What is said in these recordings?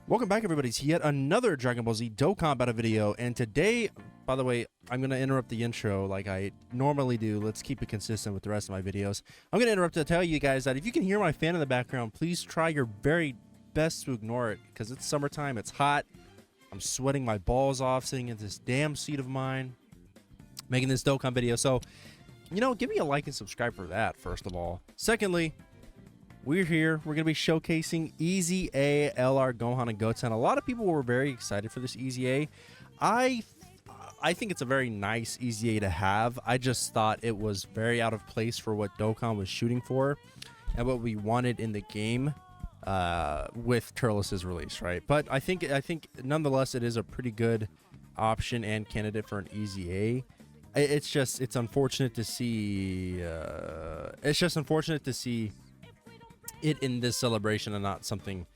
Welcome back, everybody, to yet another Dragon Ball Z Dokkan battle video. And today, by the way, I'm going to interrupt the intro like I normally do. Let's keep it consistent with the rest of my videos. I'm going to interrupt to tell you guys that if you can hear my fan in the background, please try your very best to ignore it, because it's summertime, it's hot. I'm sweating my balls off sitting in this damn seat of mine, making this Dokkan video. So, you know, give me a like and subscribe for that, first of all. Secondly, we're here. We're going to be showcasing EZA, LR, Gohan, and Goten. A lot of people were very excited for this EZA. I think it's a very nice EZA to have. I just thought it was very out of place for what Dokkan was shooting for and what we wanted in the game with Turles' release, right? But I think nonetheless it is a pretty good option and candidate for an EZA. It's unfortunate to see. It's just unfortunate to see it in this celebration and not something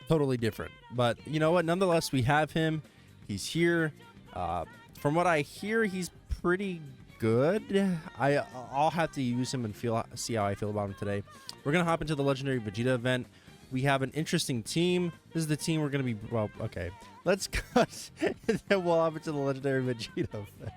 totally different. But you know what, nonetheless, we have him. He's here. From what I hear, he's pretty good. I'll have to use him and see how I feel about him today. We're gonna hop into the legendary Vegeta event. We have an interesting team. This is the team we're gonna be, well, okay, let's cut and then we'll hop into the legendary Vegeta event.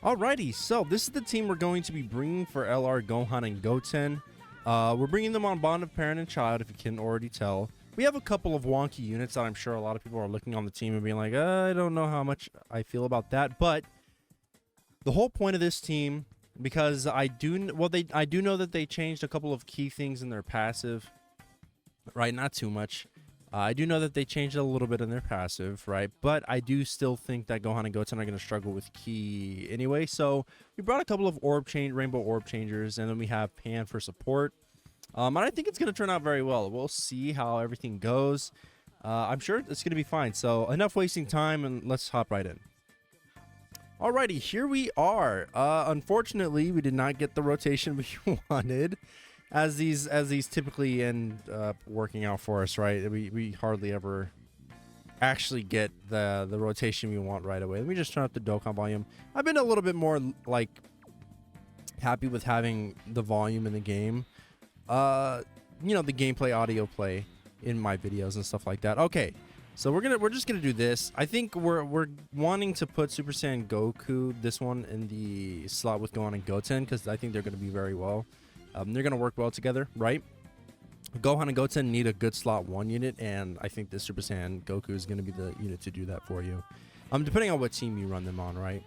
Alrighty, so this is the team we're going to be bringing for LR, Gohan, and Goten. We're bringing them on Bond of Parent and Child, if you can already tell. We have a couple of wonky units that I'm sure a lot of people are looking on the team and being like, I don't know how much I feel about that. But the whole point of this team, because I do know that they changed a couple of key things in their passive, right? Not too much. I do know that they changed a little bit in their passive, right? But I do still think that Gohan and Goten are going to struggle with key anyway. So we brought a couple of rainbow orb changers, and then we have Pan for support. And I think it's going to turn out very well. We'll see how everything goes. I'm sure it's going to be fine. So enough wasting time, and let's hop right in. Alrighty, here we are. Unfortunately, we did not get the rotation we wanted. As these typically end up working out for us, right? We hardly ever actually get the rotation we want right away. Let me just turn up the Dokkan volume. I've been a little bit more like happy with having the volume in the game. You know, the gameplay audio play in my videos and stuff like that. Okay, so we're just gonna do this. I think we're wanting to put Super Saiyan Goku, this one, in the slot with Gohan and Goten, because I think they're gonna be very well. They're going to work well together, right? Gohan and Goten need a good slot 1 unit, and I think the Super Saiyan Goku is going to be the unit to do that for you. Depending on what team you run them on, right?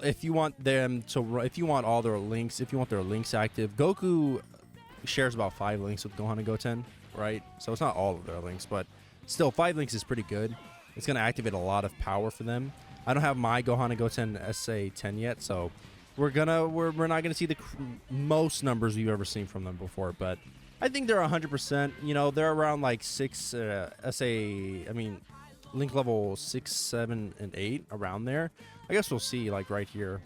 If you want them to, if you want all their links, if you want their links active, Goku shares about 5 links with Gohan and Goten, right? So it's not all of their links, but still 5 links is pretty good. It's going to activate a lot of power for them. I don't have my Gohan and Goten SA10 yet, so we're not gonna see the most numbers we've ever seen from them before, but I think they're 100%. You know, they're around like 6 link level 6, 7, and 8, around there. I guess we'll see, like right here.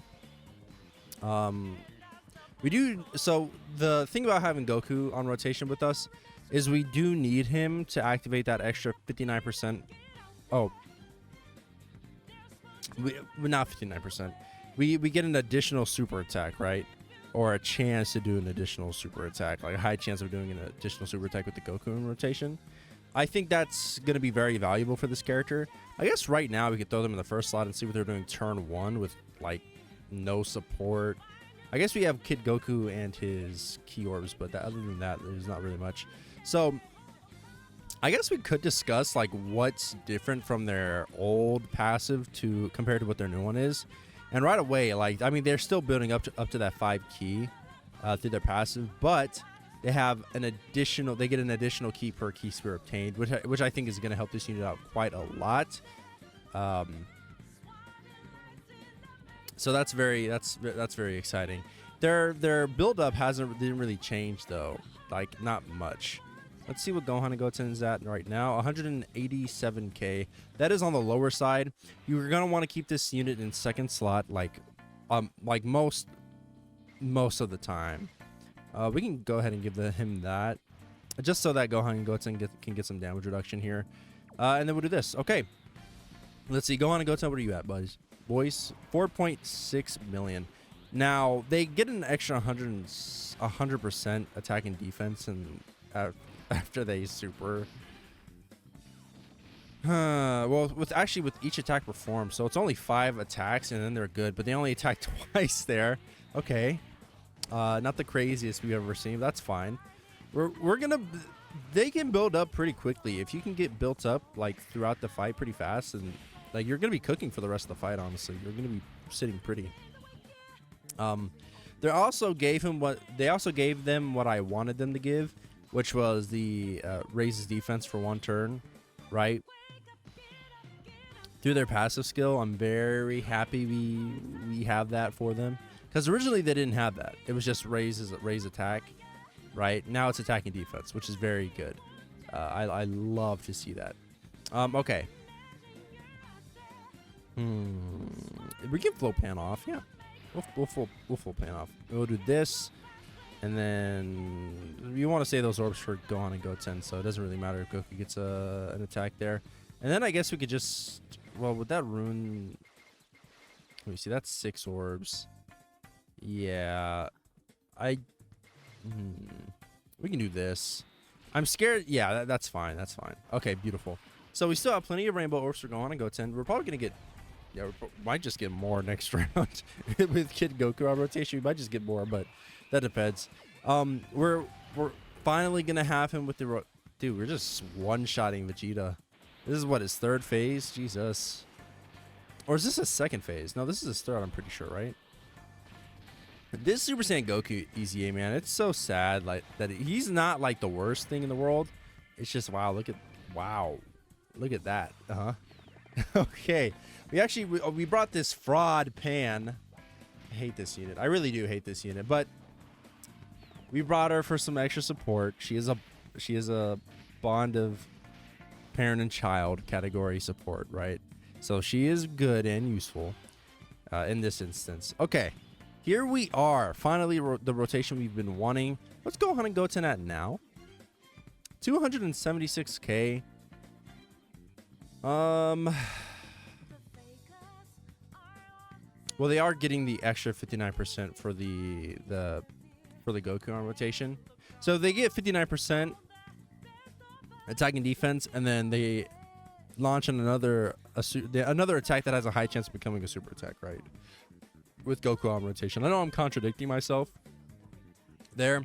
We do. So the thing about having Goku on rotation with us is we do need him to activate that extra 59%. Oh, not 59%. We get an additional super attack, right? Or a chance to do an additional super attack, like a high chance of doing an additional super attack with the Goku in rotation. I think that's going to be very valuable for this character. I guess right now we could throw them in the first slot and see what they're doing turn 1 with like no support. I guess we have Kid Goku and his key orbs, but other than that, there's not really much. So I guess we could discuss like what's different from their old passive compared to what their new one is. And right away, like, I mean, they're still building up to that 5 key through their passive, but they have an additional, they get an additional key per key sphere obtained, which I think is going to help this unit out quite a lot. So that's very exciting. Their build up didn't really change though, like not much. Let's see what Gohan and Goten is at right now. 187k. That is on the lower side. You're gonna want to keep this unit in second slot, like most of the time. We can go ahead and give him that, just so that Gohan and Goten can get some damage reduction here. And then we'll do this. Okay. Let's see. Gohan and Goten, what are you at, boys? 4.6 million. Now they get an extra 100% attack and defense, and after they super. Well, with each attack performed, so it's only 5 attacks and then they're good, but they only attack twice there. Okay. Not the craziest we've ever seen. That's fine. We're gonna. They can build up pretty quickly if you can get built up like throughout the fight pretty fast, and like you're gonna be cooking for the rest of the fight. Honestly, you're gonna be sitting pretty. They also gave them what I wanted them to give, which was the raises defense for 1 turn, right? Through their passive skill, I'm very happy we have that for them, because originally they didn't have that. It was just raise attack, right? Now it's attacking defense, which is very good. I love to see that. Okay. We can flow pan off, yeah. We'll full pan off. We'll do this, and then you want to save those orbs for Gohan and Goten, so it doesn't really matter if Goku gets an attack there. And then I guess we could just, well, with that rune, let me see, that's 6 orbs. Yeah, we can do this. I'm scared. Yeah, that's fine. That's fine. Okay, beautiful. So we still have plenty of rainbow orbs for Gohan and Goten. We're probably gonna get. Yeah, we might just get more next round with Kid Goku on rotation. We might just get more, but that depends. We're finally gonna have him with the dude. We're just one-shotting Vegeta. This is what, his 3rd phase. Jesus, or is this his 2nd phase? No, this is his 3rd. I'm pretty sure, right? This Super Saiyan Goku EZA, man, it's so sad like that. He's not like the worst thing in the world. It's just wow. Look at that. Okay. We brought this fraud Pan. I hate this unit. I really do hate this unit, but we brought her for some extra support. She is a bond of parent and child category support, right? So she is good and useful in this instance. Okay, here we are. Finally, the rotation we've been wanting. Let's go Gohan and Goten at now. 276k. Well, they are getting the extra 59% for the Goku on rotation. So they get 59% attack and defense, and then they launch on another attack that has a high chance of becoming a super attack, right? With Goku on rotation. I know I'm contradicting myself there,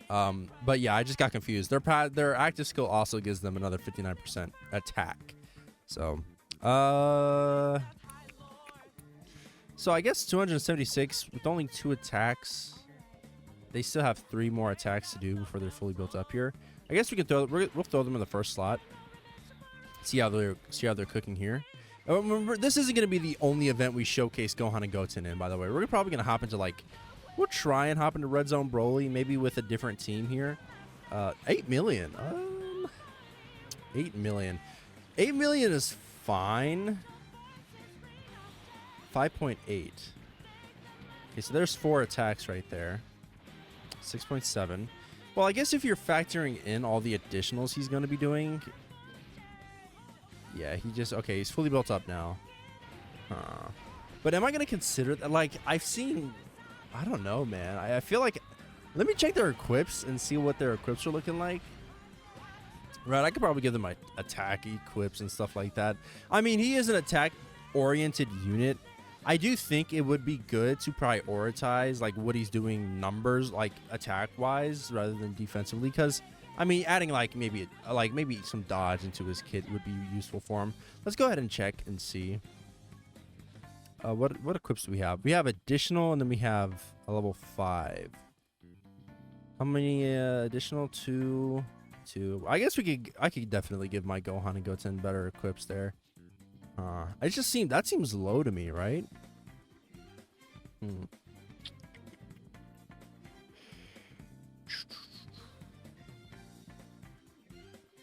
but yeah, I just got confused. Their active skill also gives them another 59% attack. So, so I guess 276 with only 2 attacks. They still have 3 more attacks to do before they're fully built up here. I guess we'll throw them in the first slot. See how they're cooking here. Remember, this isn't going to be the only event we showcase Gohan and Goten in, by the way. We're probably going to hop into we'll try and hop into Red Zone Broly, maybe with a different team here. 8 million. 8 million. 8 million is fine. 5.8. Okay, so there's 4 attacks right there. 6.7. Well, I guess if you're factoring in all the additionals he's going to be doing. Yeah, he's fully built up now. But am I going to consider that? Like, I've seen, I don't know, man. I feel like, let me check their equips and see what their equips are looking like. Right, I could probably give them my attack equips and stuff like that. I mean, he is an attack-oriented unit. I do think it would be good to prioritize like what he's doing numbers, like attack-wise, rather than defensively. Because I mean, adding maybe some dodge into his kit would be useful for him. Let's go ahead and check and see. What equips do we have? We have additional, and then we have a level 5. How many additional? 2. I guess I could definitely give my Gohan and Goten better equips there. It just that seems low to me, right?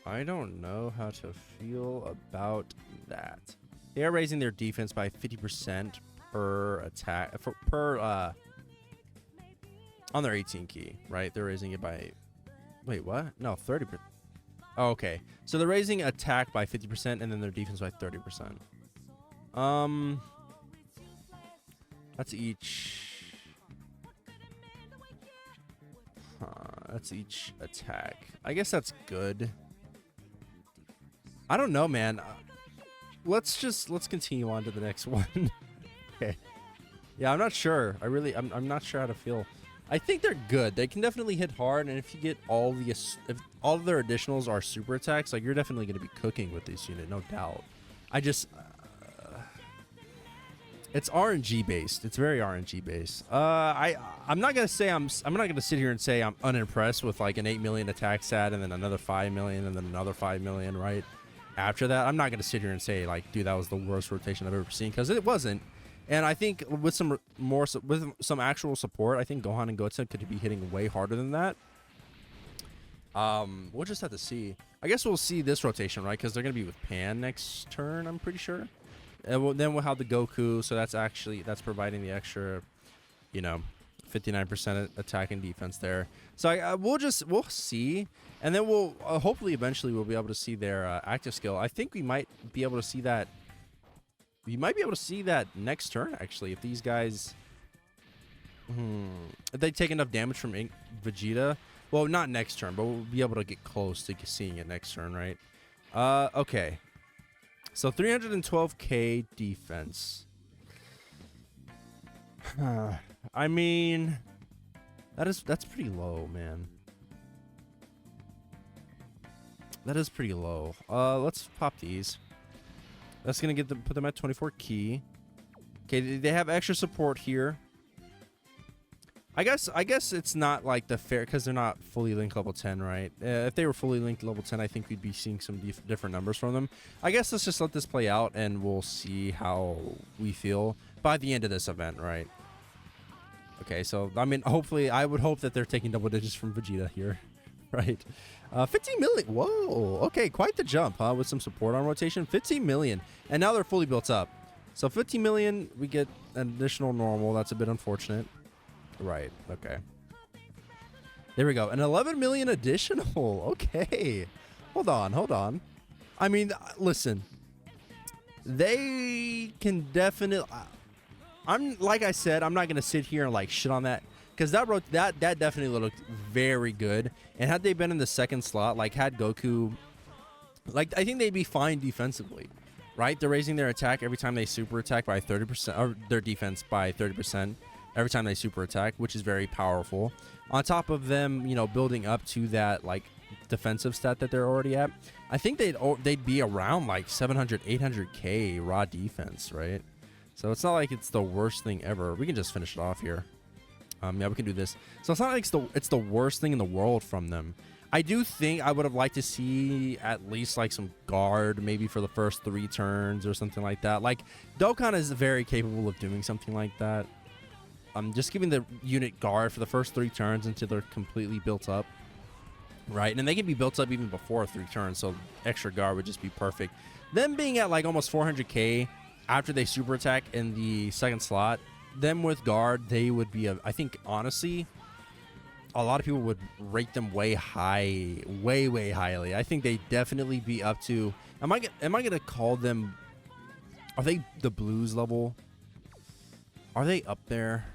I don't know how to feel about that. They are raising their defense by 50% per attack on their 18 key, right? They're raising it by, wait, what? No, 30%. Oh, okay, so they're raising attack by 50% and then their defense by 30%. That's each. That's each attack. I guess that's good. I don't know, man. let's continue on to the next one. Okay. Yeah, I'm not sure. I'm not sure how to feel. I think they're good. They can definitely hit hard, and if you get if all of their additionals are super attacks, like, you're definitely going to be cooking with this unit, no doubt. I just it's RNG based. It's very RNG based. I'm not gonna say I'm not gonna sit here and say I'm unimpressed with like an 8 million attack stat and then another 5 million and then another 5 million right after that. I'm not gonna sit here and say like, dude, that was the worst rotation I've ever seen, because it wasn't. And I think with some actual support, I think Gohan and Goten could be hitting way harder than that. We'll just have to see. I guess we'll see this rotation, right? Because they're gonna be with Pan next turn, I'm pretty sure. And then we'll have the Goku, so that's providing the extra, 59% attack and defense there. So we'll see, and then we'll hopefully eventually we'll be able to see their active skill. I think we might be able to see that. We might be able to see that next turn, actually, if these guys, if they take enough damage from Vegeta. Well, not next turn, but we'll be able to get close to seeing it next turn, right? Okay. So 312k defense. I mean, that's pretty low, man. That is pretty low. Let's pop these. That's gonna put them at 24 key. Okay, they have extra support here. I guess it's not like the fair, because they're not fully linked level 10, right? If they were fully linked level 10, I think we'd be seeing some different numbers from them. I guess let's just let this play out, and we'll see how we feel by the end of this event, right? Okay, so I mean, hopefully, I would hope that they're taking double digits from Vegeta here, right? 15 million. Whoa. Okay, quite the jump, huh? With some support on rotation, 15 million, and now they're fully built up. So 15 million, we get an additional normal. That's a bit unfortunate. Right. Okay. There we go. An 11 million additional. Okay. Hold on. I mean, listen. They can definitely. Like I said, I'm not gonna sit here and like shit on that, because that definitely looked very good. And had they been in the second slot, like had Goku, like, I think they'd be fine defensively, right? They're raising their attack every time they super attack by 30%, or their defense by 30%. Every time they super attack, which is very powerful. On top of them, building up to that like defensive stat that they're already at, I think they'd be around like 700, 800k raw defense, right? So it's not like it's the worst thing ever. We can just finish it off here. Yeah, we can do this. So it's not like it's the worst thing in the world from them. I do think I would have liked to see at least like some guard, maybe for the first 3 turns or something like that. Like, Dokkan is very capable of doing something like that. Just giving the unit guard for the first 3 turns until they're completely built up, right? And they can be built up even before 3 turns, so extra guard would just be perfect. Them being at like almost 400k after they super attack in the second slot, them with guard, they would be I think honestly, a lot of people would rate them way high, way highly. I think they definitely be up to. Am I gonna call them? Are they the blues level? Are they up there?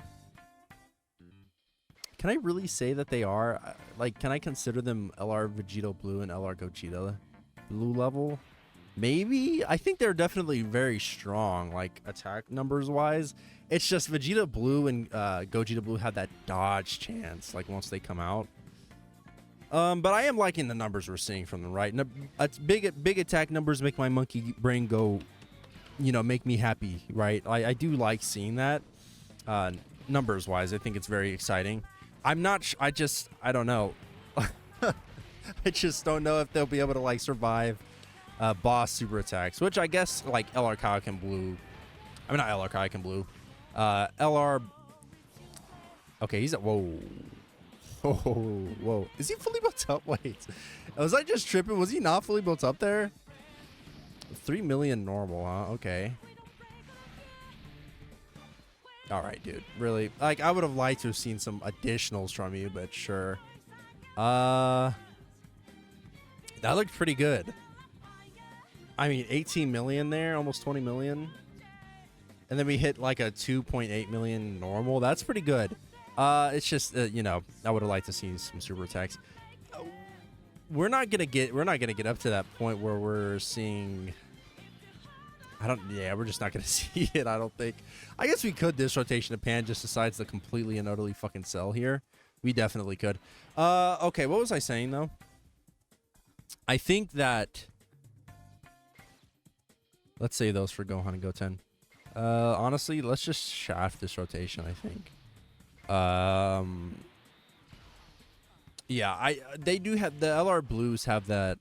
Can I really say that they are? Like, can I consider them LR Vegito Blue and LR Gogeta Blue level? Maybe? I think they're definitely very strong, like, attack numbers wise. It's just Vegeta Blue and Gogeta Blue have that dodge chance, like, once they come out. But I am liking the numbers we're seeing from them, right? Big attack numbers make my monkey brain go, make me happy, right? I do like seeing that. Numbers wise, I think it's very exciting. I'm not I don't know. I just don't know if they'll be able to like survive boss super attacks, which I guess like LR Kaioken Blue. I mean, not LR Kaioken Blue. LR. Okay, he's at whoa. Whoa. Is he fully built up? Wait. Was I just tripping? Was he not fully built up there? 3 million normal, huh? Okay. All right, dude. Really? Like, I would have liked to have seen some additionals from you, but sure. That looked pretty good. I mean, 18 million there, almost 20 million. And then we hit like a 2.8 million normal. That's pretty good. It's just, I would have liked to see some super attacks. We're not gonna get up to that point where we're seeing Yeah, we're just not gonna see it, I don't think. I guess we could this rotation if Pan just decides to completely and utterly fucking sell here. We definitely could. Okay, what was I saying though? I think that, let's say those for Gohan and Goten. Honestly, let's just shaft this rotation, I think. Yeah, they do have, the LR Blues have that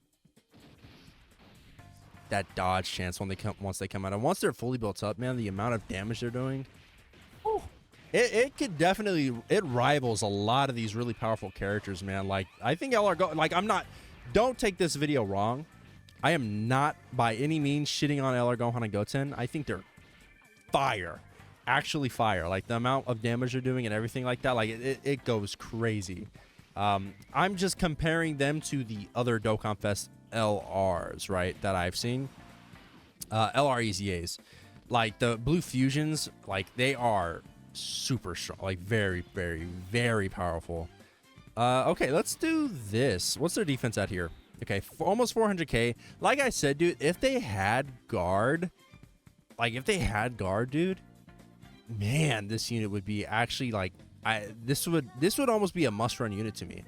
dodge chance when once they come out. And once they're fully built up, man, the amount of damage they're doing, whew, it could definitely, it rivals a lot of these really powerful characters, man. Like, I think don't take this video wrong. I am not by any means shitting on LR Gohan and Goten. I think they're fire. Actually fire. Like, the amount of damage they're doing and everything like that, like, it goes crazy. I'm just comparing them to the other Dokkan Fest LRs, right, that I've seen. LR EZAs. Like, the Blue Fusions, like, they are super strong. Like, very, very, very powerful. Okay, let's do this. What's their defense at here? Okay, almost 400k. Like I said, dude, if they had guard, dude, man, this unit would be actually like, this would almost be a must-run unit to me.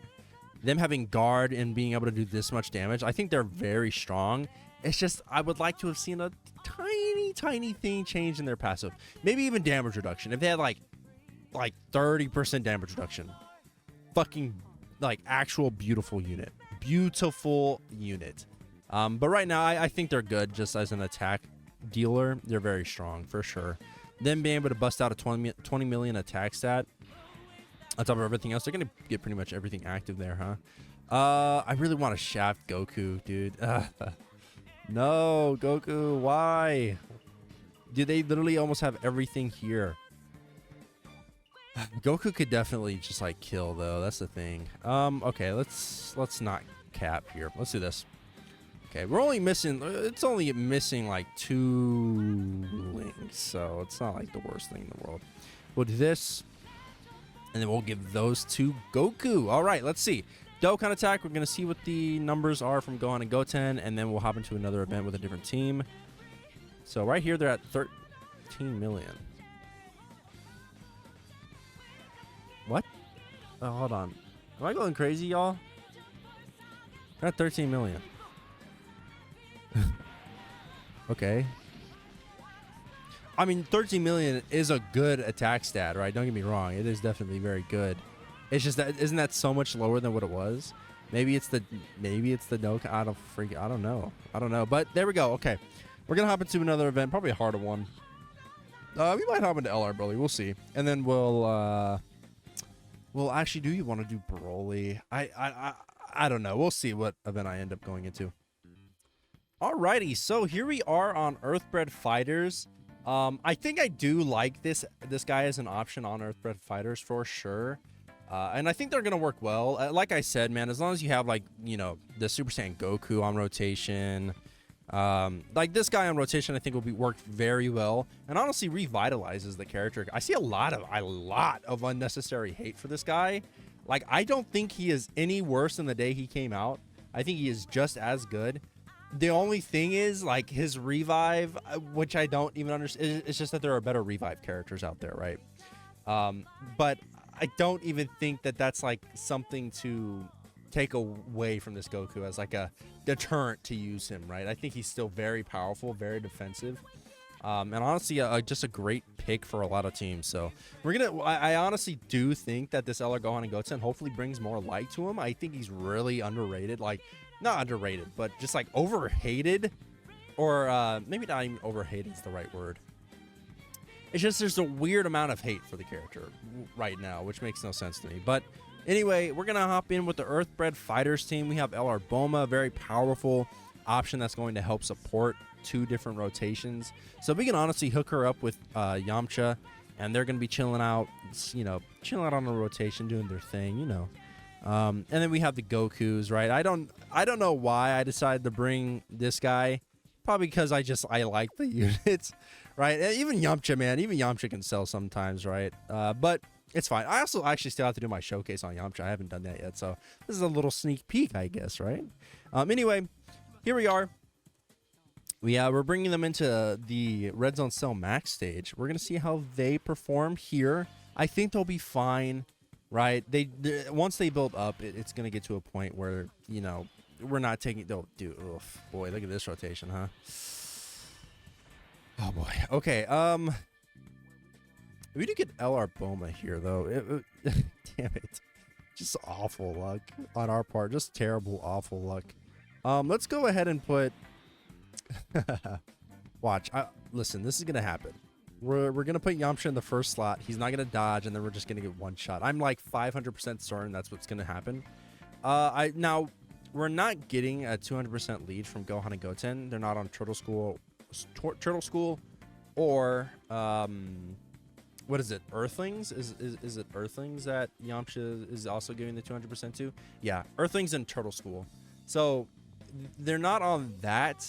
Them having guard and being able to do this much damage, I think they're very strong. It's just, I would like to have seen a tiny thing change in their passive. Maybe even damage reduction. If they had like 30% damage reduction. Fucking, like, actual beautiful unit. Beautiful unit. But right now, I think they're good just as an attack dealer. They're very strong, for sure. Them being able to bust out a 20 million attack stat on top of everything else, they're going to get pretty much everything active there, huh? I really want to shaft Goku, dude. No, Goku, why? Dude, they literally almost have everything here. Goku could definitely just like kill though. That's the thing. Okay, let's not cap here. Let's do this. Okay, we're only missing. It's only missing like 2 links, so it's not like the worst thing in the world. We'll do this, and then we'll give those to Goku. All right, let's see. Dokkan attack. We're gonna see what the numbers are from Gohan and Goten, and then we'll hop into another event with a different team. So right here, they're at 13 million. What? Oh, hold on. Am I going crazy, y'all? They're at 13 million. Okay. I mean, 13 million is a good attack stat, right? Don't get me wrong. It is definitely very good. It's just that, isn't that so much lower than what it was? Maybe it's the Dokkan. I don't know. But there we go. Okay. We're going to hop into another event, probably a harder one. We might hop into LR Broly. We'll see. And then we'll actually, do you want to do Broly? I don't know. We'll see what event I end up going into. Alrighty, so here we are on Earthbred Fighters. I think I do like this guy as an option on Earthbred Fighters for sure. And I think they're gonna work well. Like I said, man, as long as you have, like, you know, the Super Saiyan Goku on rotation, like this guy on rotation, I think will work very well, and honestly revitalizes the character. I see a lot of unnecessary hate for this guy. Like, I don't think he is any worse than the day he came out. I think he is just as good. The only thing is, like, his revive, which I don't even understand. It's just that there are better revive characters out there, right? But I don't even think that that's like something to take away from this Goku as like a deterrent to use him, right? I think he's still very powerful, very defensive, and honestly just a great pick for a lot of teams. So I honestly do think that this LR Gohan and Goten hopefully brings more light to him. I think he's really underrated, like, not underrated, but just like overhated, or maybe not even overhated is the right word. It's just there's a weird amount of hate for the character right now, which makes no sense to me. But anyway, we're going to hop in with the Earthbred Fighters team. We have LR Boma, a very powerful option that's going to help support 2 different rotations. So we can honestly hook her up with Yamcha, and they're going to be chilling out, you know, on a rotation, doing their thing, you know. And then we have the Gokus, right? I don't know why I decided to bring this guy. Probably because I like the units, right? And even Yamcha, man. Even Yamcha can sell sometimes, right? But it's fine. I also actually still have to do my showcase on Yamcha. I haven't done that yet, so this is a little sneak peek, I guess, right? Anyway, here we are. we're bringing them into the Red Zone Cell Max stage. We're gonna see how they perform here. I think they'll be fine, right? Once they build up, it's gonna get to a point where, you know, we're not taking. Oh, dude, oof, boy, look at this rotation, huh? Oh boy. Okay. We do get LR Boma here though. Damn it. Just awful luck on our part. Just terrible, awful luck. Let's go ahead and put. Watch. Listen, this is gonna happen. We're gonna put Yamcha in the first slot. He's not gonna dodge, and then we're just gonna get one shot. I'm like 500% certain that's what's gonna happen. Now we're not getting a 200% lead from Gohan and Goten. They're not on Turtle School, or what is it? Earthlings? Is it Earthlings that Yamcha is also giving the 200% to? Yeah, Earthlings and Turtle School. So they're not on that.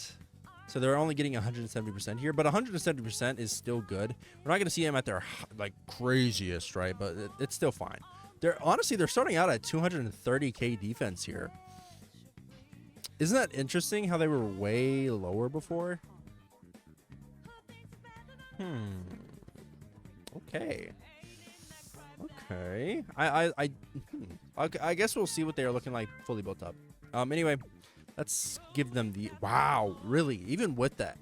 So they're only getting 170% here, but 170% is still good. We're not going to see them at their like craziest, right? But it's still fine. They're starting out at 230k defense here. Isn't that interesting how they were way lower before? Okay. I guess we'll see what they are looking like fully built up. Anyway, let's give them the wow. Really, even with that.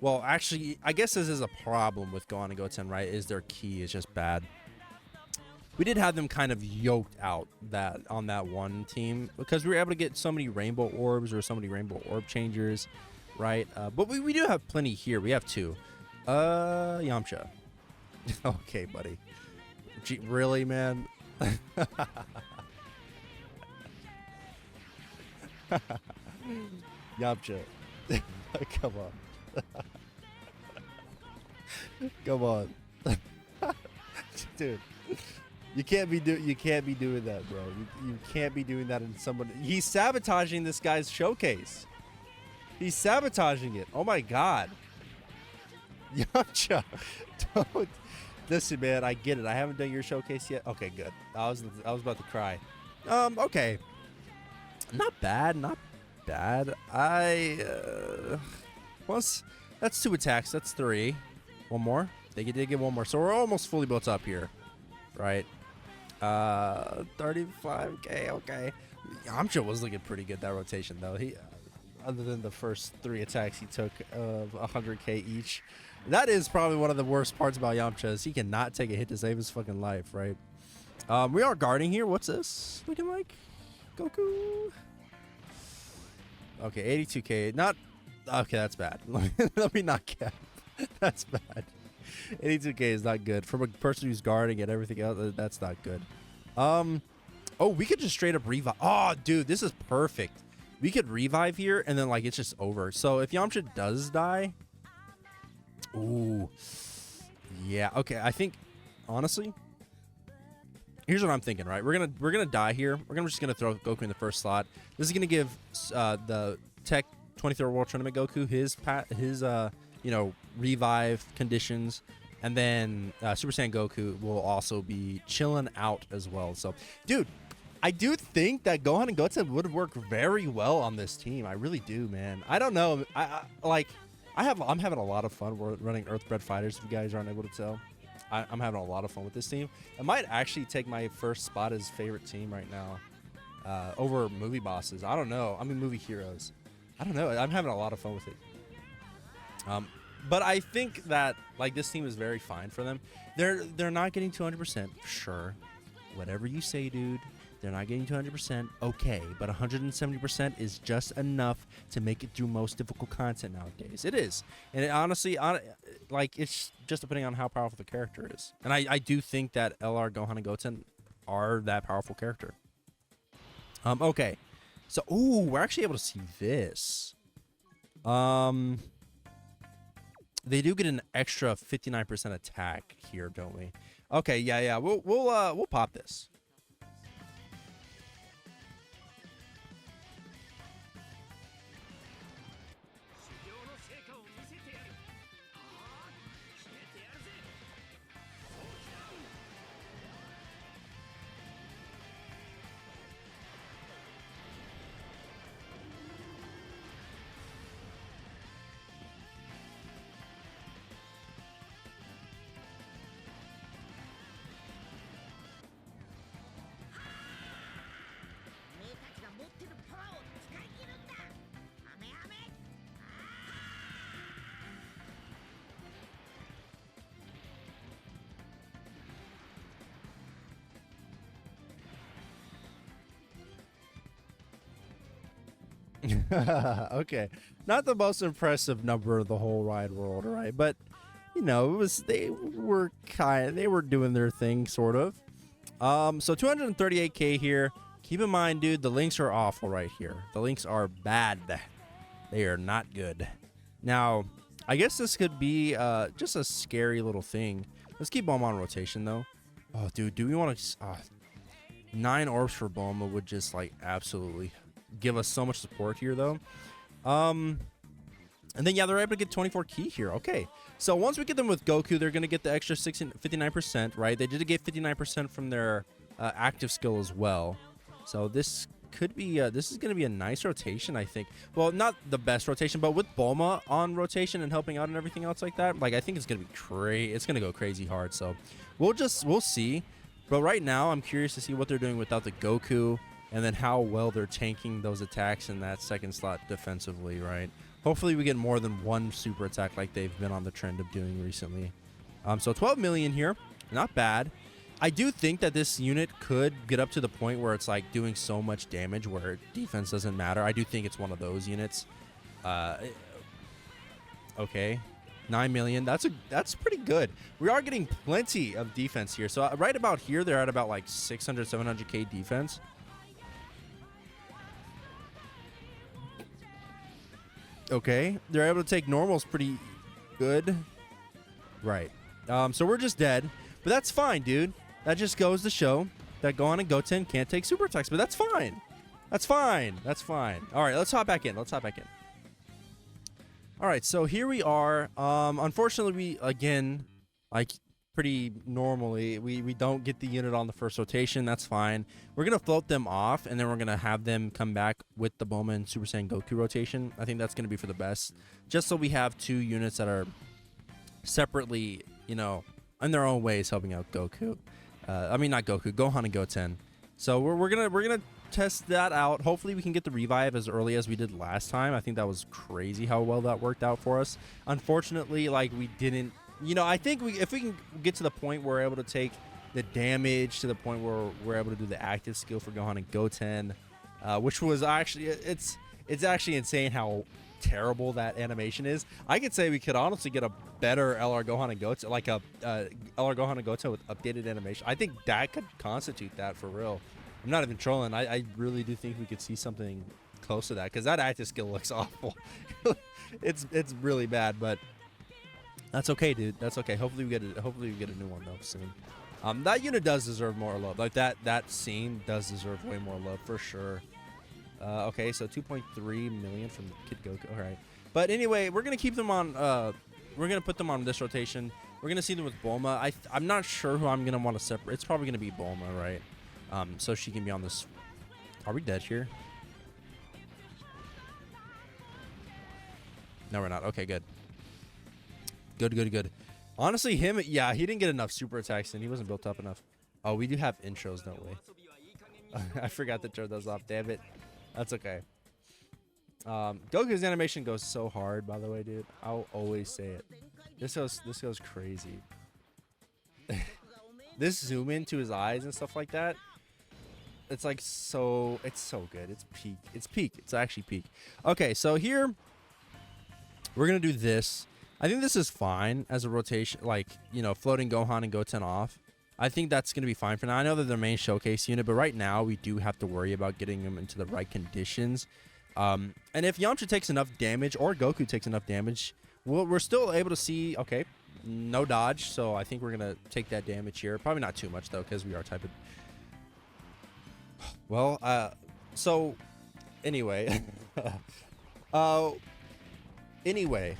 Well, actually, I guess this is a problem with Gohan and Goten, right? Is their key is just bad. We did have them kind of yoked out on that one team because we were able to get so many rainbow orbs or so many rainbow orb changers, right? But we do have plenty here. We have 2. Yamcha. Okay, buddy. Gee, really, man? Yamcha. Come on. Come on. Dude. You can't be doing that, bro. You can't be doing that in someone. He's sabotaging this guy's showcase. He's sabotaging it. Oh my god. Yamcha. Don't listen, man. I get it. I haven't done your showcase yet. Okay, good. I was about to cry. Okay. Not bad. Not bad. Once that's 2 attacks. That's 3. One more. They did get one more. So we're almost fully built up here, right? 35k. Okay. Yamcha was looking pretty good that rotation though. He, other than the first 3 attacks he took of 100k each. That is probably one of the worst parts about Yamcha is he cannot take a hit to save his fucking life, right? We are guarding here. What's this looking like? Goku. Okay, 82k. Not okay. That's bad. Let me not cap. That's bad. 82k is not good from a person who's guarding and everything else. That's not good. Oh, we could just straight up revive. Oh, dude, this is perfect. We could revive here and then like it's just over. So if Yamcha does die, ooh, yeah, okay. I think honestly, here's what I'm thinking. Right, we're gonna die here. Just gonna throw Goku in the first slot. This is gonna give the Tech 23rd World Tournament Goku his you know, revive conditions, and then Super Saiyan Goku will also be chilling out as well. So, dude, I do think that Gohan and Goten would work very well on this team. I really do, man. I don't know. I'm having a lot of fun running Earthbred Fighters. If you guys aren't able to tell, I'm having a lot of fun with this team. I might actually take my first spot as favorite team right now over movie bosses. I don't know. I mean, movie heroes. I don't know. I'm having a lot of fun with it. But I think that like this team is very fine for them. They're not getting 200%. Sure, whatever you say, dude. They're not getting 200%. Okay, but 170% is just enough to make it through most difficult content nowadays. It is, and it honestly, like it's just depending on how powerful the character is. And I do think that LR, Gohan, and Goten are that powerful character. Okay, so ooh, we're actually able to see this. They do get an extra 59% attack here, don't we? Okay, yeah. We'll pop this. Okay, not the most impressive number of the whole wide world, right? But you know, it was they were doing their thing, sort of. So 238k here. Keep in mind, dude, the links are awful right here. The links are bad. They are not good. Now, I guess this could be just a scary little thing. Let's keep Bulma on rotation, though. Oh, dude, do we want to... 9 orbs for Bulma would just, like, absolutely give us so much support here, though. And then, yeah, they're able to get 24 key here. Okay. So once we get them with Goku, they're going to get the extra 59%, right? They did get 59% from their active skill as well. So this could be this is going to be a nice rotation, I think. Well, not the best rotation, but with Bulma on rotation and helping out and everything else like that, like I think it's going to be crazy. It's going to go crazy hard. So we'll see. But right now, I'm curious to see what they're doing without the Goku, and then how well they're tanking those attacks in that second slot defensively, right? Hopefully we get more than one super attack like they've been on the trend of doing recently. So 12 million here, not bad. I do think that this unit could get up to the point where it's like doing so much damage where defense doesn't matter. I do think it's one of those units. Okay, 9 million. That's pretty good. We are getting plenty of defense here. So right about here, they're at about like 600, 700k defense. Okay, they're able to take normals pretty good. Right. So we're just dead. But that's fine, dude. That just goes to show that Gohan and Goten can't take super attacks. But that's fine. That's fine. That's fine. All right, let's hop back in. All right, so here we are. Unfortunately, we, again, like pretty normally, we don't get the unit on the first rotation. That's fine. We're going to float them off, and then we're going to have them come back with the Bulma and Super Saiyan Goku rotation. I think that's going to be for the best. Just so we have two units that are separately, you know, in their own ways helping out Goku. I mean, not Goku, Gohan and Goten. So we're gonna test that out. Hopefully we can get the revive as early as we did last time. I think that was crazy how well that worked out for us. Unfortunately, like we didn't, you know, I think if we can get to the point where we're able to take the damage to the point where we're able to do the active skill for Gohan and Goten, which was actually, it's actually insane how terrible that animation is. I could say we could honestly get a better LR Gohan and Goten, like a LR Gohan and Goten with updated animation. I think that could constitute that for real. I'm not even trolling. I really do think we could see something close to that, because that active skill looks awful. it's really bad, but that's okay, dude. That's okay. Hopefully we get a new one though soon. That unit does deserve more love. Like that scene does deserve way more love for sure. Okay, so 2.3 million from Kid Goku. All right, but anyway, we're gonna keep them on. We're gonna put them on this rotation. We're gonna see them with Bulma. I'm not sure who I'm gonna want to separate. It's probably gonna be Bulma, right? So she can be on this. Are we dead here? No, we're not. Okay, good. Good. Honestly, him, yeah, he didn't get enough super attacks and he wasn't built up enough. Oh, we do have intros, don't we? I forgot to turn those off. Damn it. That's okay. Goku's animation goes so hard, by the way, dude. I'll always say it. This goes crazy. This zoom into his eyes and stuff like that. It's like so. It's so good. It's peak. It's peak. It's actually peak. Okay, so here we're gonna do this. I think this is fine as a rotation, like, you know, floating Gohan and Goten off. I think that's going to be fine for now. I know they're their main showcase unit, but right now we do have to worry about getting them into the right conditions. And if Yamcha takes enough damage or Goku takes enough damage, we're still able to see, okay, no dodge. So I think we're going to take that damage here. Probably not too much, though, because we are type of... Well, so anyway. Anyway.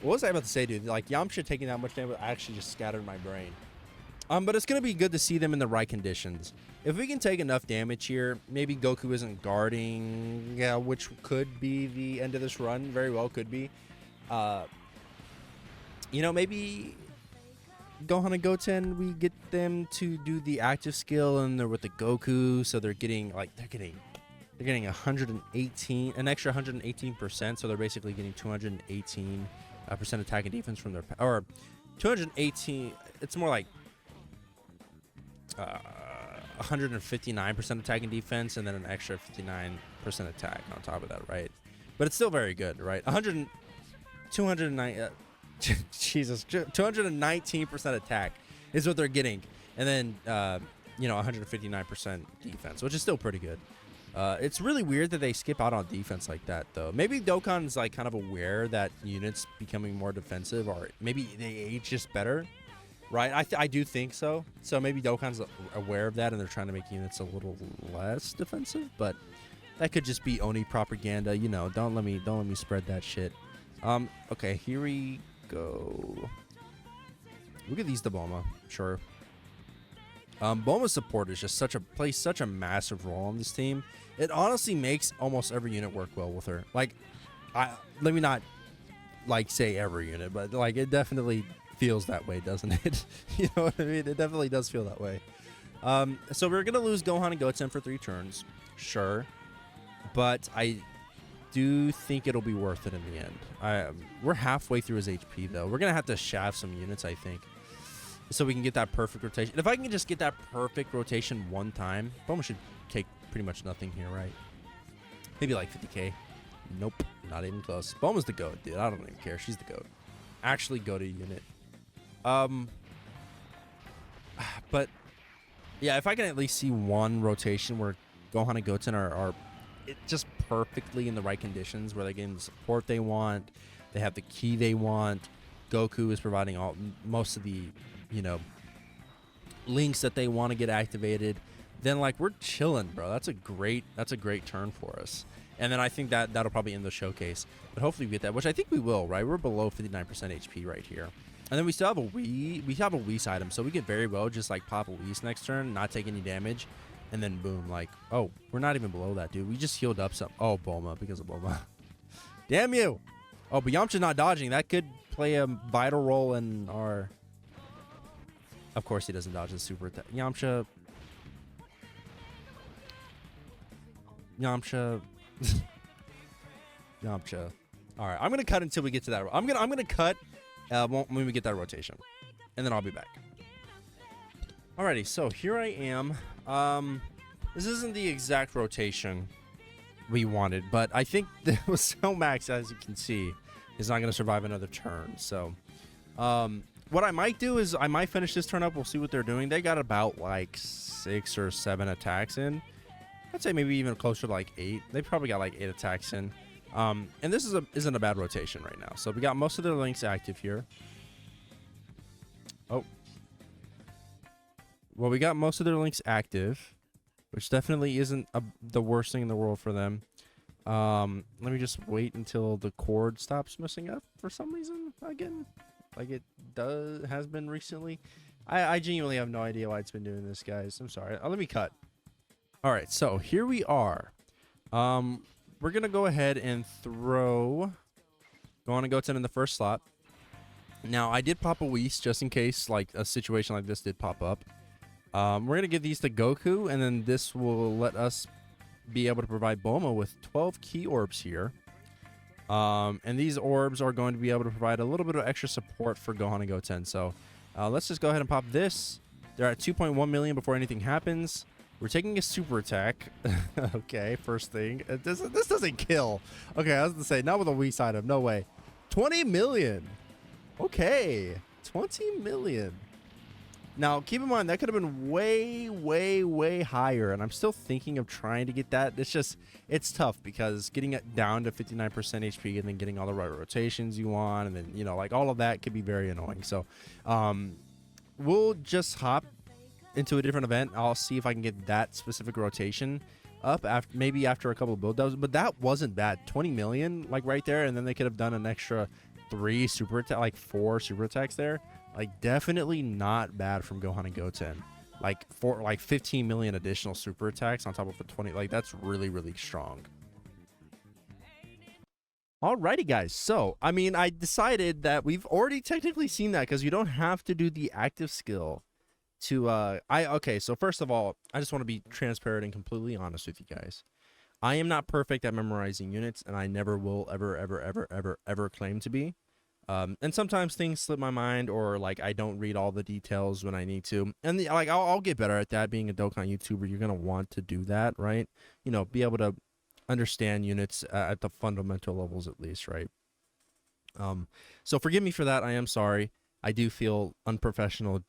What was I about to say, dude? Like, Yamcha taking that much damage actually just scattered my brain. But it's going to be good to see them in the right conditions. If we can take enough damage here, maybe Goku isn't guarding, yeah, which could be the end of this run. Very well could be. You know, maybe Gohan and Goten, we get them to do the active skill and they're with the Goku, so they're getting, like, they're getting 118, an extra 118%, so they're basically getting 218 percent attack and defense from their, or 218. It's more like 159% attack and defense, and then an extra 59% attack on top of that, right? But it's still very good, right? 209, Jesus, 219% attack is what they're getting, and then 159% defense, which is still pretty good. It's really weird that they skip out on defense like that, though. Maybe Dokkan's like kind of aware that units becoming more defensive, or maybe they age just better, right? I do think so. So maybe Dokkan's aware of that, and they're trying to make units a little less defensive. But that could just be Oni propaganda, you know. Don't let me spread that shit. Okay, here we go. Look at these Daboma, sure. Boma's support is just plays such a massive role on this team. It honestly makes almost every unit work well with her. Like, let me not like say every unit, but like it definitely feels that way, doesn't it? You know what I mean? It definitely does feel that way. So we're gonna lose Gohan and Goten for 3 turns, sure, but I do think it'll be worth it in the end. We're halfway through his HP though. We're gonna have to shaft some units, I think, so we can get that perfect rotation. If I can just get that perfect rotation one time, Boma should take pretty much nothing here, right? Maybe like 50k. Nope, not even close. Boma's the GOAT, dude. I don't even care. She's the GOAT. Actually, GOAT unit. But yeah, if I can at least see one rotation where Gohan and Goten are just perfectly in the right conditions, where they're getting the support they want, they have the ki they want, Goku is providing most of the, you know, links that they want to get activated, then like we're chilling, bro. That's a great turn for us. And then I think that'll probably end the showcase. But hopefully we get that, which I think we will, right? We're below 59% HP right here. And then we still have a Whis item, so we could very well just like pop a Whis next turn, not take any damage, and then boom, like, oh, we're not even below that, dude. We just healed up some. Oh, Boma, because of Boma. Damn you. Oh, but Yamcha's not dodging. That could play a vital role in our... Of course he doesn't dodge the super attack. Yamcha. Yamcha. All right, I'm gonna cut until we get to that. I'm gonna cut when we get that rotation, and then I'll be back. Alrighty, so here I am. This isn't the exact rotation we wanted, but I think that was so max, as you can see, is not gonna survive another turn. So, what I might do is I might finish this turn up. We'll see what they're doing. They got about like 6 or 7 attacks in. I'd say maybe even closer to like 8. They probably got like 8 attacks in. And this isn't a bad rotation right now. So we got most of their links active here. Oh. Well, we got most of their links active, which definitely isn't the worst thing in the world for them. Let me just wait until the cord stops messing up for some reason again, like it has been recently. I genuinely have no idea why it's been doing this, guys. I'm sorry. Let me cut. All right, so here we are. We're gonna go ahead and throw Gohan and Goten in the first slot. Now, I did pop a Whis just in case like a situation like this did pop up. We're gonna give these to Goku, and then this will let us be able to provide Boma with 12 key orbs here. And these orbs are going to be able to provide a little bit of extra support for Gohan and Goten. So let's just go ahead and pop this. They're at 2.1 million before anything happens. We're taking a super attack. Okay, first thing. This doesn't kill. Okay, I was going to say, not with a Whis item. No way. 20 million. Okay. 20 million. Now, keep in mind, that could have been way, way, way higher. And I'm still thinking of trying to get that. It's tough because getting it down to 59% HP and then getting all the right rotations you want. And then, you know, like all of that could be very annoying. So, we'll just hop into a different event. I'll see if I can get that specific rotation up maybe after a couple of build dubs, but that wasn't bad. 20 million like right there, and then they could have done an extra 4 super attacks there. Like definitely not bad from Gohan and Goten. Like 15 million additional super attacks on top of the 20. Like that's really, really strong. Alrighty, guys. So I mean, I decided that we've already technically seen that because you don't have to do the active skill to okay, so first of all, I just want to be transparent and completely honest with you guys. I am not perfect at memorizing units, and I never will ever claim to be. And sometimes things slip my mind, or like I don't read all the details when I need to. And like I'll get better at that. Being a Dokkan YouTuber, you're gonna want to do that, right? You know, be able to understand units at the fundamental levels at least, right? So forgive me for that. I am sorry. I do feel unprofessional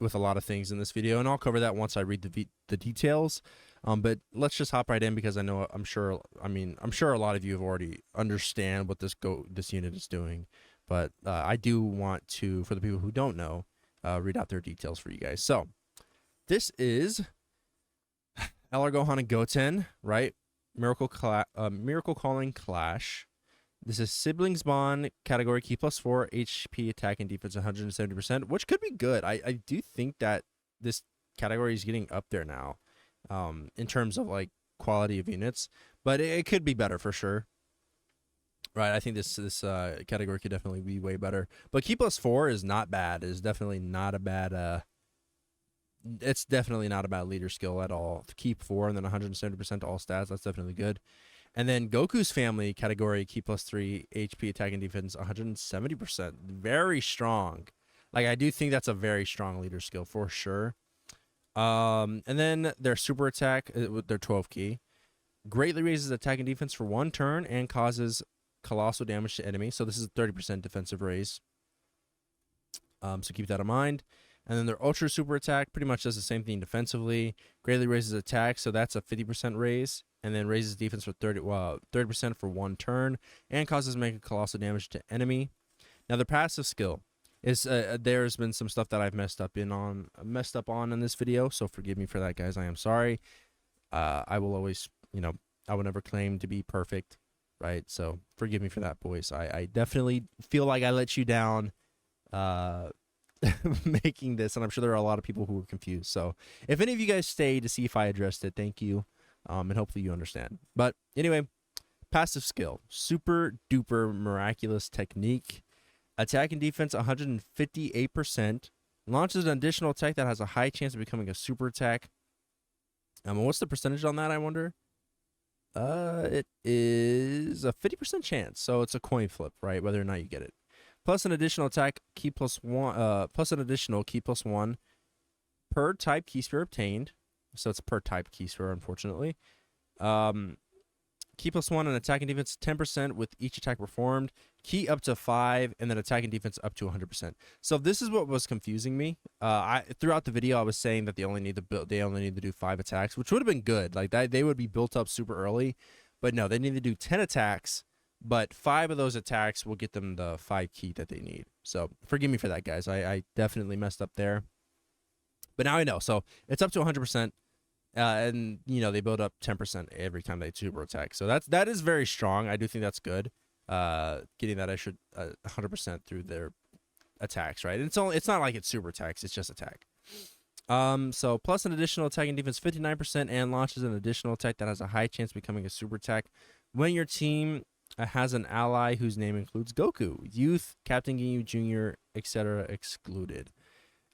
with a lot of things in this video, and I'll cover that once I read the details. But let's just hop right in, because I'm sure a lot of you have already understand what this unit is doing. But I do want to, for the people who don't know, read out their details for you guys. So this is LR Gohan and Goten, right? Miracle Calling Clash. This is Siblings Bond category, key +4, HP, attack, and defense 170%, which could be good. I do think that this category is getting up there now, in terms of like quality of units, but it could be better for sure. Right, I think this category could definitely be way better. But key +4 is not bad. It's definitely not a bad. It's definitely not a bad leader skill at all. Keep 4 and then 170% to all stats. That's definitely good. And then Goku's family category, key +3, HP, attack, and defense 170%. Very strong. Like, I do think that's a very strong leader skill for sure. And then their super attack with their 12 key greatly raises attack and defense for 1 turn and causes colossal damage to enemy. So this is a 30% defensive raise. So keep that in mind. And then their ultra super attack pretty much does the same thing defensively. Greatly raises attack, so that's a 50% raise. And then raises defense for 30% for 1 turn and causes mega colossal damage to enemy. Now their passive skill is there's been some stuff that I've messed up on in this video, so forgive me for that, guys. I am sorry. I will always, I will never claim to be perfect, right? So forgive me for that, boys. I definitely feel like I let you down making this, and I'm sure there are a lot of people who were confused. So if any of you guys stayed to see if I addressed it, thank you, and hopefully you understand. But anyway, passive skill, super duper miraculous technique, attack and defense 158%, launches an additional attack that has a high chance of becoming a super attack. What's the percentage on that, I wonder? It is a 50% chance, so it's a coin flip, right, whether or not you get it. Plus an additional attack key +1, plus an additional key +1 per type key sphere obtained. So it's per type key sphere, unfortunately. Key +1 and attack and defense 10% with each attack performed. Key up to 5, and then attack and defense up to 100%. So this is what was confusing me. Throughout the video, I was saying that they only need to do 5 attacks, which would have been good. Like that, they would be built up super early. But no, they need to do 10 attacks. But 5 of those attacks will get them the 5 key that they need. So forgive me for that, guys. I definitely messed up there. But now I know. So it's up to 100%. And, they build up 10% every time they super attack. So that is very strong. I do think that's good. Getting that extra 100% through their attacks, right? And it's not like it's super attacks. It's just attack. So plus an additional attack and defense 59% and launches an additional attack that has a high chance of becoming a super attack when your team has an ally whose name includes Goku, Youth, Captain Ginyu Jr., etc. excluded.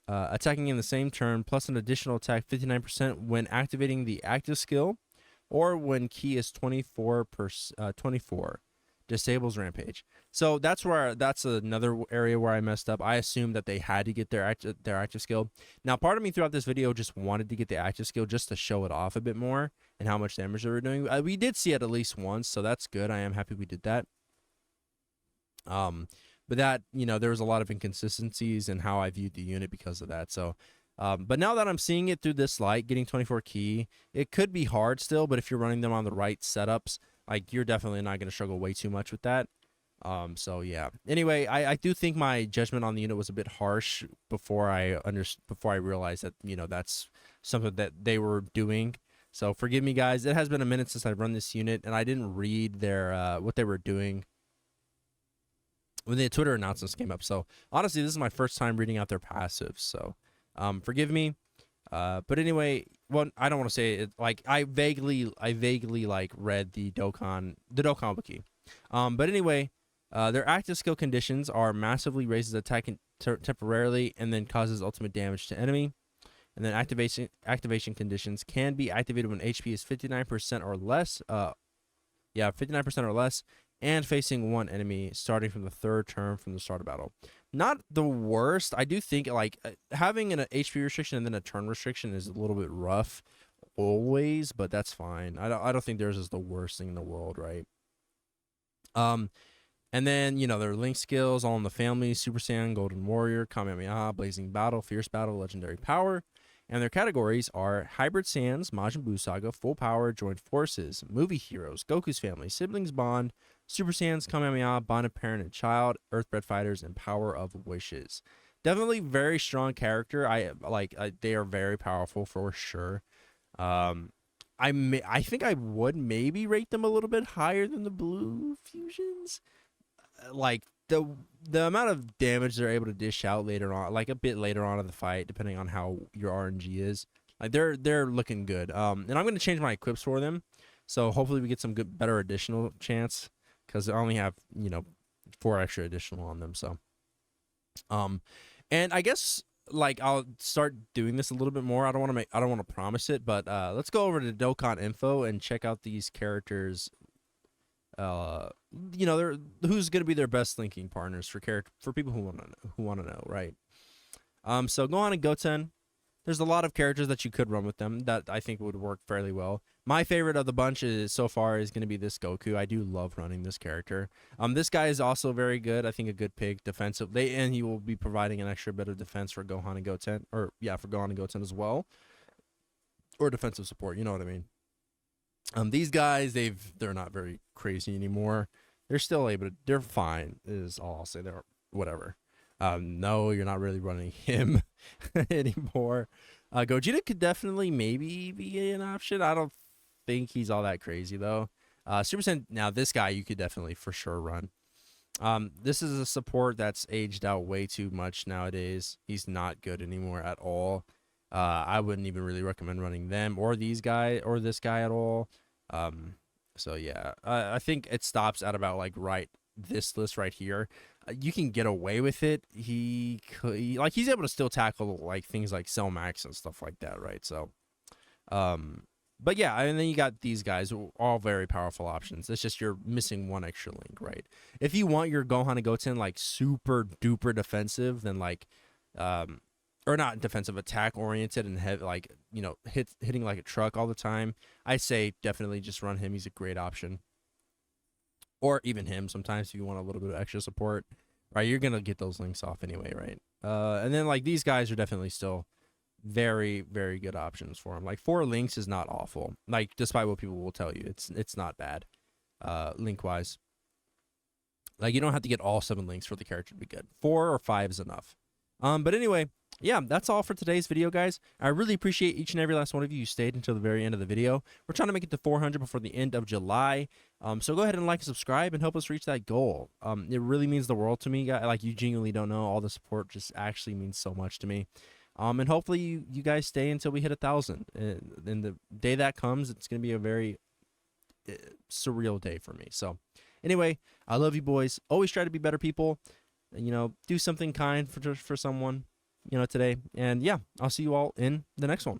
Attacking in the same turn, plus an additional attack 59% when activating the active skill, or when key is 24. Disables Rampage. So that's another area where I messed up. I assumed that they had to get their active skill. Now, part of me throughout this video just wanted to get the active skill just to show it off a bit more and how much damage they were doing. We did see it at least once, so that's good. I am happy we did that. But that, there was a lot of inconsistencies in how I viewed the unit because of that. So, but now that I'm seeing it through this light, getting 24 key, it could be hard still, but if you're running them on the right setups, like, you're definitely not going to struggle way too much with that. So yeah. Anyway, I do think my judgment on the unit was a bit harsh before I realized that, that's something that they were doing. So forgive me, guys. It has been a minute since I've run this unit, and I didn't read their what they were doing when the Twitter announcements came up. So honestly, this is my first time reading out their passives. So forgive me. But anyway, well, I don't want to say it, like, I vaguely like read the Dokkan wiki. But anyway, their active skill conditions are massively raises attack temporarily and then causes ultimate damage to enemy. And then activation conditions can be activated when HP is 59% or less. 59% or less, and facing one enemy starting from the third turn from the start of battle. Not the worst. I do think like having an HP restriction and then a turn restriction is a little bit rough always, but that's fine. I don't think theirs is the worst thing in the world, right? And then, you know, their link skills, all in the family: Super Saiyan, Golden Warrior, Kamehameha, Blazing Battle, Fierce Battle, Legendary Power. And their categories are Hybrid Saiyans, Majin Buu Saga, Full Power, Joined Forces, Movie Heroes, Goku's Family, Siblings Bond, Super Saiyans, Kamehameha, Bond of Parent and Child, Earthbred Fighters, and Power of Wishes. Definitely very strong character. They are very powerful for sure. I think I would maybe rate them a little bit higher than the blue fusions. Like the amount of damage they're able to dish out later on, like a bit later on in the fight, depending on how your RNG is. Like they're looking good. And I'm gonna change my equips for them, so hopefully we get some better additional chance, because I only have 4 extra additional on them. So, and I guess like I'll start doing this a little bit more. I don't want to promise it, but let's go over to Dokkan info and check out these characters. They're who's going to be their best linking partners for people who want to know, right? So Gohan and Goten, there's a lot of characters that you could run with them that I think would work fairly well. My favorite of the bunch so far is going to be this Goku. I do love running this character. This guy is also very good. I think a good pick defensive. And he will be providing an extra bit of defense for Gohan and Goten, for Gohan and Goten as well, or defensive support. You know what I mean? These guys, they're not very crazy anymore. They're still able to. They're fine. Is all I'll say. They're whatever. No, you're not really running him anymore. Gogeta could definitely maybe be an option. I don't think he's all that crazy though. Super Saiyan. Now this guy you could definitely for sure run. This is a support that's aged out way too much nowadays. He's not good anymore at all. I wouldn't even really recommend running them or this guy at all. So yeah, I think it stops at about like this list right here. You can get away with it. He's able to still tackle like things like Cell Max and stuff like that, right? So, but yeah, and then you got these guys, all very powerful options. It's just you're missing one extra link, right? If you want your Gohan and Goten like super duper defensive, then or not defensive, attack oriented and hitting like a truck all the time, I say definitely just run him. He's a great option. Or even him sometimes if you want a little bit of extra support, right? You're gonna get those links off anyway, right? And then like these guys are definitely still very, very good options for him. Like 4 links is not awful. Like despite what people will tell you, it's not bad. Link wise, like you don't have to get all 7 links for the character to be good. 4 or 5 is enough. But anyway, yeah, that's all for today's video, guys. I really appreciate each and every last one of you who stayed until the very end of the video. We're trying to make it to 400 before the end of July. So go ahead and like and subscribe and help us reach that goal. It really means the world to me, guys. Like you genuinely don't know. All the support just actually means so much to me. And hopefully you guys stay until we hit 1,000. And the day that comes, it's going to be a very surreal day for me. So anyway, I love you boys. Always try to be better people. Do something kind for someone, today. And yeah, I'll see you all in the next one.